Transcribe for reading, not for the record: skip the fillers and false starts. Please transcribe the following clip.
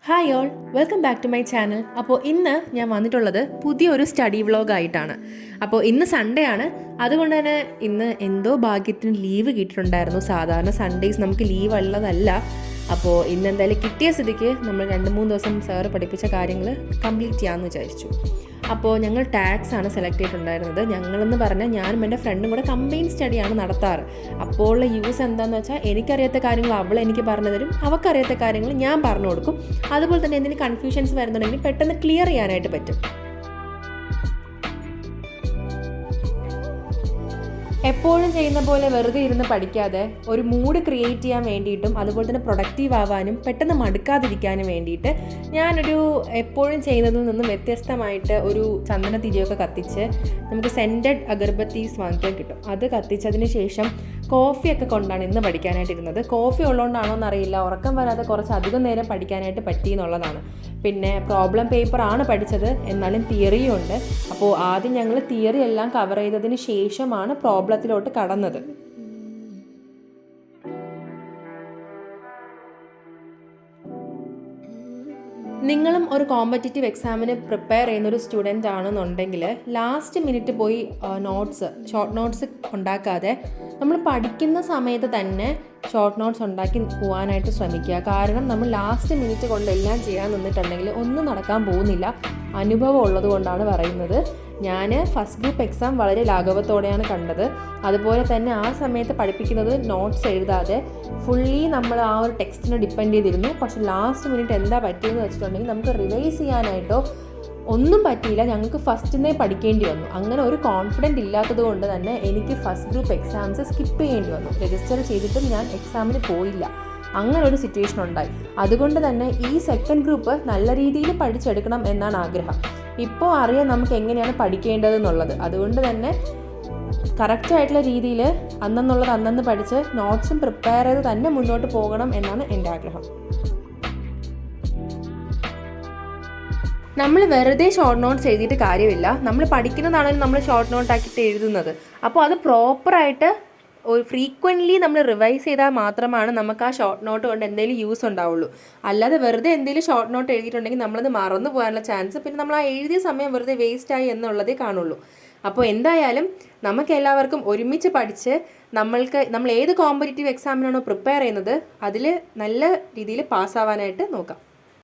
Hi all, welcome back to my channel. അപ്പോൾ ഇന്ന് ഞാൻ വന്നിട്ടുള്ളത് പുതിയൊരു സ്റ്റഡി വ്ളോഗായിട്ടാണ്. അപ്പോൾ ഇന്ന് സൺഡേ ആണ്. അതുകൊണ്ട് തന്നെ ഇന്ന് എന്തോ ഭാഗ്യത്തിന് ലീവ് കിട്ടിയിട്ടുണ്ടായിരുന്നു. സാധാരണ സൺഡേസ് നമുക്ക് ലീവ് ഉള്ളതല്ല. അപ്പോൾ ഇന്ന് എന്തായാലും കിട്ടിയ സ്ഥിതിക്ക് നമ്മൾ 2-3 ദിവസം സാറ് പഠിപ്പിച്ച കാര്യങ്ങൾ കംപ്ലീറ്റ് ചെയ്യാമെന്ന് വിചാരിച്ചു. അപ്പോൾ ഞങ്ങൾ ടാക്സ് ആണ് സെലക്ട് ചെയ്തിട്ടുണ്ടായിരുന്നത്. ഞങ്ങളെന്ന് പറഞ്ഞാൽ ഞാനും എൻ്റെ ഫ്രണ്ടും കൂടെ കമ്പൈൻ സ്റ്റഡിയാണ് നടത്താറ്. അപ്പോൾ ഉള്ള യൂസ് എന്താണെന്ന് വെച്ചാൽ എനിക്കറിയാത്ത കാര്യങ്ങൾ അവൾ എനിക്ക് പറഞ്ഞു തരും, അവൾക്കറിയാത്ത കാര്യങ്ങൾ ഞാൻ പറഞ്ഞു കൊടുക്കും. അതുപോലെ തന്നെ എന്തെങ്കിലും കൺഫ്യൂഷൻസ് വരുന്നുണ്ടെങ്കിൽ പെട്ടെന്ന് ക്ലിയർ ചെയ്യാനായിട്ട് പറ്റും. എപ്പോഴും ചെയ്യുന്ന പോലെ വെറുതെ ഇരുന്ന് പഠിക്കാതെ ഒരു മൂഡ് ക്രിയേറ്റ് ചെയ്യാൻ വേണ്ടിയിട്ടും അതുപോലെ തന്നെ പ്രൊഡക്റ്റീവ് ആവാനും പെട്ടെന്ന് മടുക്കാതിരിക്കാനും വേണ്ടിയിട്ട് ഞാനൊരു എപ്പോഴും ചെയ്യുന്നതിൽ നിന്നും വ്യത്യസ്തമായിട്ട് ഒരു ചന്ദന തിരിയൊക്കെ കത്തിച്ച് നമുക്ക് സെൻറ്റഡ് അഗർബത്തീസ് വാങ്ങിക്കാൻ കിട്ടും. അത് കത്തിച്ചതിന് ശേഷം കോഫിയൊക്കെ കൊണ്ടാണ് ഇന്ന് പഠിക്കാനായിട്ടിരുന്നത്. കോഫി ഉള്ളതുകൊണ്ടാണോ എന്നറിയില്ല, ഉറക്കം വരാതെ കുറച്ച് അധികം നേരം പഠിക്കാനായിട്ട് പറ്റി എന്നുള്ളതാണ്. പിന്നെ പ്രോബ്ലം പേപ്പറാണ് പഠിച്ചത്, എന്നാലും തിയറിയും ഉണ്ട്. അപ്പോൾ ആദ്യം ഞങ്ങൾ തിയറി എല്ലാം കവർ ചെയ്തതിന് ശേഷമാണ് പ്രോബ്ലത്തിലോട്ട് കടന്നത്. നിങ്ങളും ഒരു കോമ്പറ്റേറ്റീവ് എക്സാമിന് പ്രിപ്പയർ ചെയ്യുന്നൊരു സ്റ്റുഡൻ്റ് ആണെന്നുണ്ടെങ്കിൽ ലാസ്റ്റ് മിനിറ്റ് പോയി ഷോർട്ട് നോട്ട്സ് ഉണ്ടാക്കാതെ നമ്മൾ പഠിക്കുന്ന സമയത്ത് തന്നെ ഷോർട്ട് നോട്ട്സ് ഉണ്ടാക്കി പോകാനായിട്ട് ശ്രമിക്കുക. കാരണം നമ്മൾ ലാസ്റ്റ് മിനിറ്റ് കൊണ്ട് എല്ലാം ചെയ്യാൻ നിന്നിട്ടുണ്ടെങ്കിൽ ഒന്നും നടക്കാൻ പോകുന്നില്ല. അനുഭവം ഉള്ളത് കൊണ്ടാണ് പറയുന്നത്. ഞാൻ ഫസ്റ്റ് ഗ്രൂപ്പ് എക്സാം വളരെ ലാഘവത്തോടെയാണ് കണ്ടത്. അതുപോലെ തന്നെ ആ സമയത്ത് പഠിപ്പിക്കുന്നത് നോട്ട്സ് എഴുതാതെ ഫുള്ളി നമ്മൾ ആ ഒരു ടെക്സ്റ്റിനെ ഡിപ്പെൻഡ് ചെയ്തിരുന്നു. പക്ഷെ ലാസ്റ്റ് മിനിറ്റ് എന്താ പറ്റിയെന്ന് വെച്ചിട്ടുണ്ടെങ്കിൽ നമുക്ക് റിവൈസ് ചെയ്യാനായിട്ടോ ഒന്നും പറ്റിയില്ല. ഞങ്ങൾക്ക് ഫസ്റ്റിനെ പഠിക്കേണ്ടി വന്നു. അങ്ങനെ ഒരു കോൺഫിഡൻറ്റ് ഇല്ലാത്തത് കൊണ്ട് തന്നെ എനിക്ക് ഫസ്റ്റ് ഗ്രൂപ്പ് എക്സാംസ് സ്കിപ്പ് ചെയ്യേണ്ടി വന്നു. രജിസ്റ്റർ ചെയ്തിട്ടും ഞാൻ എക്സാമിന് പോയില്ല. അങ്ങനെ ഒരു സിറ്റുവേഷൻ ഉണ്ടായി. അതുകൊണ്ട് തന്നെ ഈ സെക്കൻഡ് ഗ്രൂപ്പ് നല്ല രീതിയിൽ പഠിച്ചെടുക്കണം എന്നാണ് ആഗ്രഹം. ഇപ്പോൾ അറിയാം നമുക്ക് എങ്ങനെയാണ് പഠിക്കേണ്ടതെന്നുള്ളത്. അതുകൊണ്ട് തന്നെ കറക്റ്റായിട്ടുള്ള രീതിയിൽ അന്നെന്ന് പഠിച്ച് നോട്ട്സും പ്രിപ്പയർ ചെയ്ത് തന്നെ മുന്നോട്ട് പോകണം എന്നാണ് എൻ്റെ ആഗ്രഹം. നമ്മൾ വെറുതെ ഷോർട്ട് നോട്ട്സ് എഴുതിയിട്ട് കാര്യമില്ല. നമ്മൾ പഠിക്കുന്നതാണെങ്കിലും നമ്മൾ ഷോർട്ട് നോട്ടാക്കിയിട്ട് എഴുതുന്നത്. അപ്പോൾ അത് പ്രോപ്പറായിട്ട് ഒരു ഫ്രീക്വൻ്റ്ലി നമ്മൾ റിവൈസ് ചെയ്താൽ മാത്രമാണ് നമുക്ക് ആ ഷോർട്ട് നോട്ട് കൊണ്ട് എന്തെങ്കിലും യൂസ് ഉണ്ടാവുള്ളൂ. അല്ലാതെ വെറുതെ എന്തെങ്കിലും ഷോർട്ട് നോട്ട് എഴുതിയിട്ടുണ്ടെങ്കിൽ നമ്മളത് മറന്നു പോകാനുള്ള ചാൻസ്, പിന്നെ നമ്മൾ ആ എഴുതിയ സമയം വെറുതെ വേസ്റ്റായി എന്നുള്ളതേ കാണുള്ളൂ. അപ്പോൾ എന്തായാലും നമുക്ക് എല്ലാവർക്കും ഒരുമിച്ച് പഠിച്ച് നമ്മൾ ഏത് കോമ്പറ്റേറ്റീവ് എക്സാമിനാണോ പ്രിപ്പയർ ചെയ്യുന്നത് അതിൽ നല്ല രീതിയിൽ പാസ്സാവാനായിട്ട് നോക്കാം.